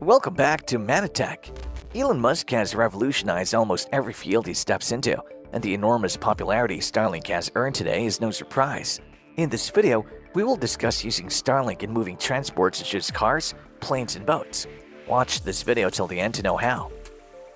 Welcome back to ManaTech. Elon Musk has revolutionized almost every field he steps into, and the enormous popularity Starlink has earned today is no surprise. In this video, we will discuss using Starlink in moving transport such as cars, planes, and boats. Watch this video till the end to know how.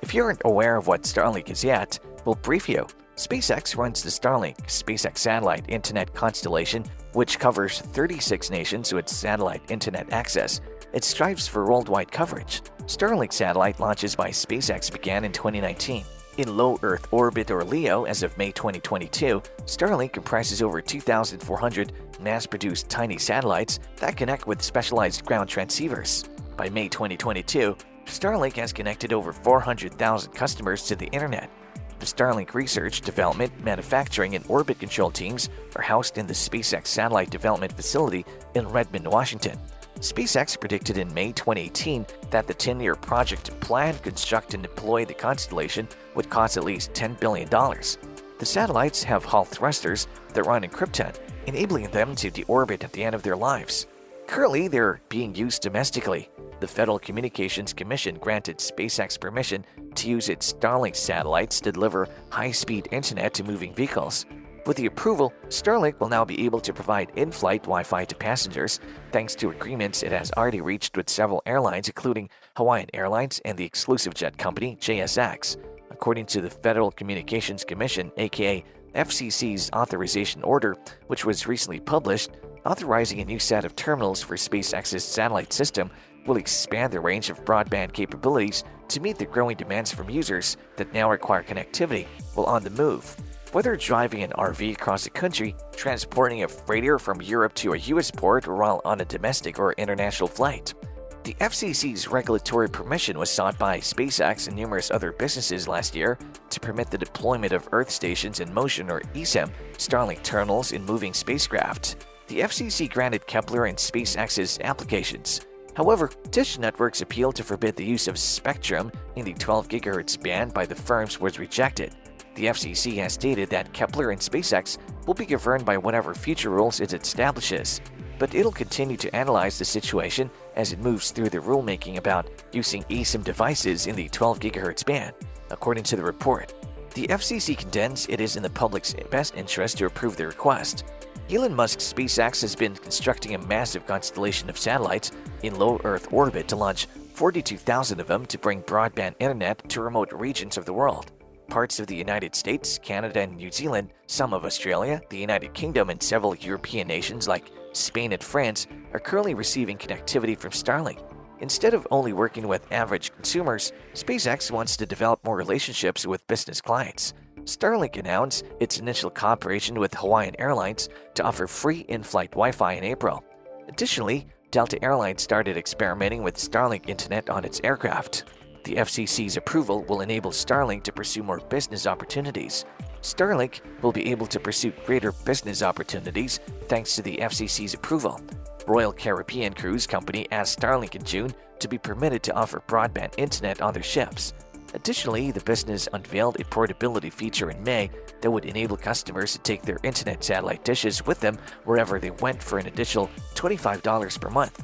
If you aren't aware of what Starlink is yet, we'll brief you. SpaceX runs the Starlink SpaceX satellite internet constellation, which covers 36 nations with satellite internet access. It strives for worldwide coverage. Starlink satellite launches by SpaceX began in 2019. In low Earth orbit or LEO as of May 2022, Starlink comprises over 2,400 mass-produced tiny satellites that connect with specialized ground transceivers. By May 2022, Starlink has connected over 400,000 customers to the internet. The Starlink research, development, manufacturing, and orbit control teams are housed in the SpaceX Satellite Development Facility in Redmond, Washington. SpaceX predicted in May 2018 that the 10-year project to plan, construct, and deploy the constellation would cost at least $10 billion. The satellites have Hall thrusters that run in krypton, enabling them to deorbit at the end of their lives. Currently, they're being used domestically. The Federal Communications Commission granted SpaceX permission to use its Starlink satellites to deliver high-speed internet to moving vehicles. With the approval, Starlink will now be able to provide in-flight Wi-Fi to passengers thanks to agreements it has already reached with several airlines including Hawaiian Airlines and the exclusive jet company JSX. According to the Federal Communications Commission, aka FCC's authorization order, which was recently published, authorizing a new set of terminals for SpaceX's satellite system will expand the range of broadband capabilities to meet the growing demands from users that now require connectivity while on the move. Whether driving an RV across the country, transporting a freighter from Europe to a US port, or while on a domestic or international flight. The FCC's regulatory permission was sought by SpaceX and numerous other businesses last year to permit the deployment of Earth Stations in Motion or ESIM Starlink terminals in moving spacecraft. The FCC granted Kepler and SpaceX's applications. However, Dish Network's appeal to forbid the use of spectrum in the 12 GHz band by the firms was rejected. The FCC has stated that Kepler and SpaceX will be governed by whatever future rules it establishes, but it'll continue to analyze the situation as it moves through the rulemaking about using eSIM devices in the 12 GHz band, according to the report. The FCC contends it is in the public's best interest to approve the request. Elon Musk's SpaceX has been constructing a massive constellation of satellites in low Earth orbit to launch 42,000 of them to bring broadband internet to remote regions of the world. Parts of the United States, Canada, and New Zealand, some of Australia, the United Kingdom, and several European nations like Spain and France are currently receiving connectivity from Starlink. Instead of only working with average consumers, SpaceX wants to develop more relationships with business clients. Starlink announced its initial cooperation with Hawaiian Airlines to offer free in-flight Wi-Fi in April. Additionally, Delta Airlines started experimenting with Starlink internet on its aircraft. The FCC's approval will enable Starlink to pursue more business opportunities. Starlink will be able to pursue greater business opportunities thanks to the FCC's approval. Royal Caribbean Cruise Company asked Starlink in June to be permitted to offer broadband internet on their ships. Additionally, the business unveiled a portability feature in May that would enable customers to take their internet satellite dishes with them wherever they went for an additional $25 per month.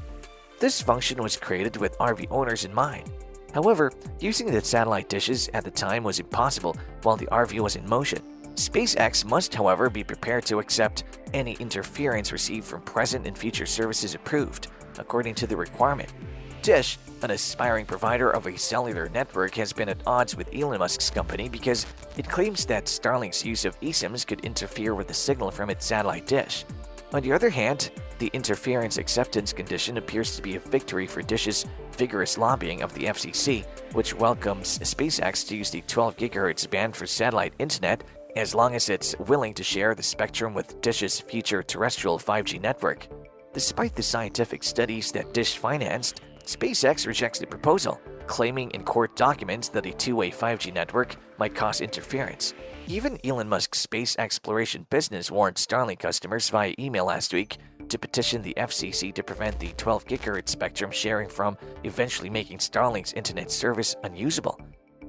This function was created with RV owners in mind. However, using the satellite dishes at the time was impossible while the RV was in motion. SpaceX must, however, be prepared to accept any interference received from present and future services approved, according to the requirement. Dish, an aspiring provider of a cellular network, has been at odds with Elon Musk's company because it claims that Starlink's use of eSIMs could interfere with the signal from its satellite dish. On the other hand, the interference acceptance condition appears to be a victory for Dish's vigorous lobbying of the FCC, which welcomes SpaceX to use the 12 GHz band for satellite internet as long as it's willing to share the spectrum with Dish's future terrestrial 5G network. Despite the scientific studies that Dish financed, SpaceX rejects the proposal, claiming in court documents that a two-way 5G network might cause interference. Even Elon Musk's space exploration business warned Starlink customers via email last week to petition the FCC to prevent the 12 GHz spectrum sharing from eventually making Starlink's internet service unusable.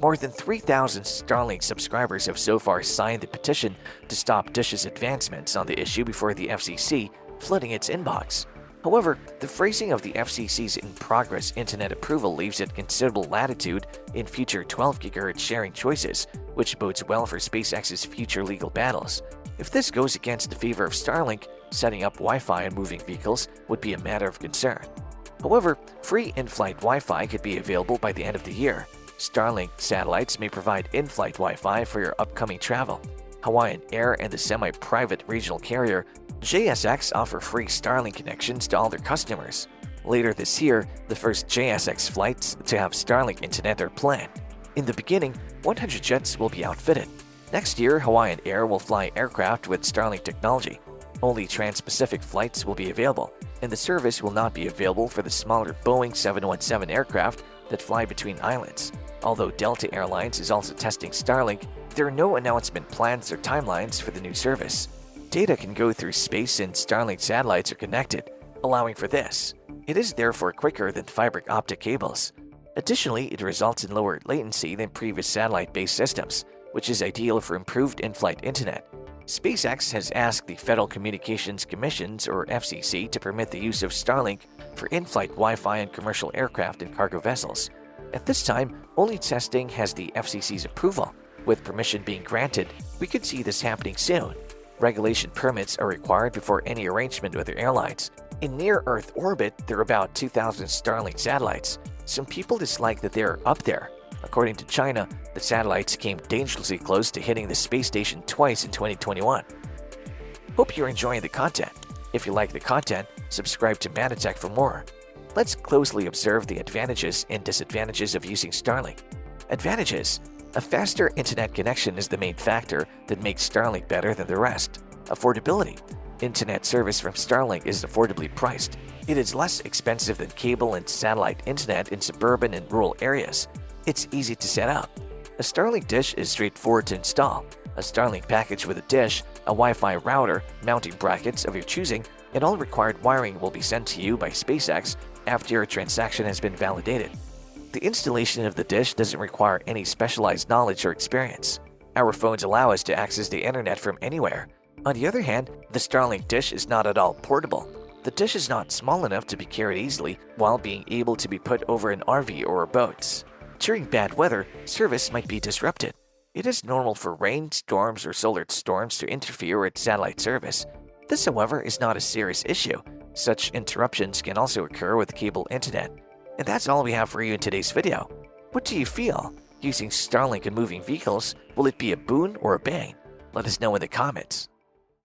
More than 3,000 Starlink subscribers have so far signed the petition to stop Dish's advancements on the issue before the FCC, flooding its inbox. However, the phrasing of the FCC's in-progress internet approval leaves it considerable latitude in future 12 GHz sharing choices, which bodes well for SpaceX's future legal battles. If this goes against the favor of Starlink, setting up Wi-Fi on moving vehicles would be a matter of concern. However, free in-flight Wi-Fi could be available by the end of the year. Starlink satellites may provide in-flight Wi-Fi for your upcoming travel. Hawaiian Air and the semi-private regional carrier JSX offer free Starlink connections to all their customers. Later this year, the first JSX flights to have Starlink internet are planned. In the beginning, 100 jets will be outfitted. Next year, Hawaiian Air will fly aircraft with Starlink technology. Only trans-Pacific flights will be available, and the service will not be available for the smaller Boeing 717 aircraft that fly between islands. Although Delta Airlines is also testing Starlink, there are no announcement plans or timelines for the new service. Data can go through space and Starlink satellites are connected, allowing for this. It is therefore quicker than fiber optic cables. Additionally, it results in lower latency than previous satellite-based systems, which is ideal for improved in-flight internet. SpaceX has asked the Federal Communications Commissions, or FCC, to permit the use of Starlink for in-flight Wi-Fi on commercial aircraft and cargo vessels. At this time, only testing has the FCC's approval. With permission being granted, we could see this happening soon. Regulation permits are required before any arrangement with the airlines. In near-Earth orbit, there are about 2,000 Starlink satellites. Some people dislike that they are up there. According to China, the satellites came dangerously close to hitting the space station twice in 2021. Hope you're enjoying the content. If you like the content, subscribe to ManaTech for more. Let's closely observe the advantages and disadvantages of using Starlink. Advantages: a faster internet connection is the main factor that makes Starlink better than the rest. Affordability: internet service from Starlink is affordably priced. It is less expensive than cable and satellite internet in suburban and rural areas. It's easy to set up. A Starlink dish is straightforward to install. A Starlink package with a dish, a Wi-Fi router, mounting brackets of your choosing, and all required wiring will be sent to you by SpaceX after your transaction has been validated. The installation of the dish doesn't require any specialized knowledge or experience. Our phones allow us to access the internet from anywhere. On the other hand, the Starlink dish is not at all portable. The dish is not small enough to be carried easily while being able to be put over an RV or a boat. During bad weather, service might be disrupted. It is normal for rain, storms, or solar storms to interfere with satellite service. This, however, is not a serious issue. Such interruptions can also occur with cable internet. And that's all we have for you in today's video. What do you feel? Using Starlink in moving vehicles, will it be a boon or a bane? Let us know in the comments.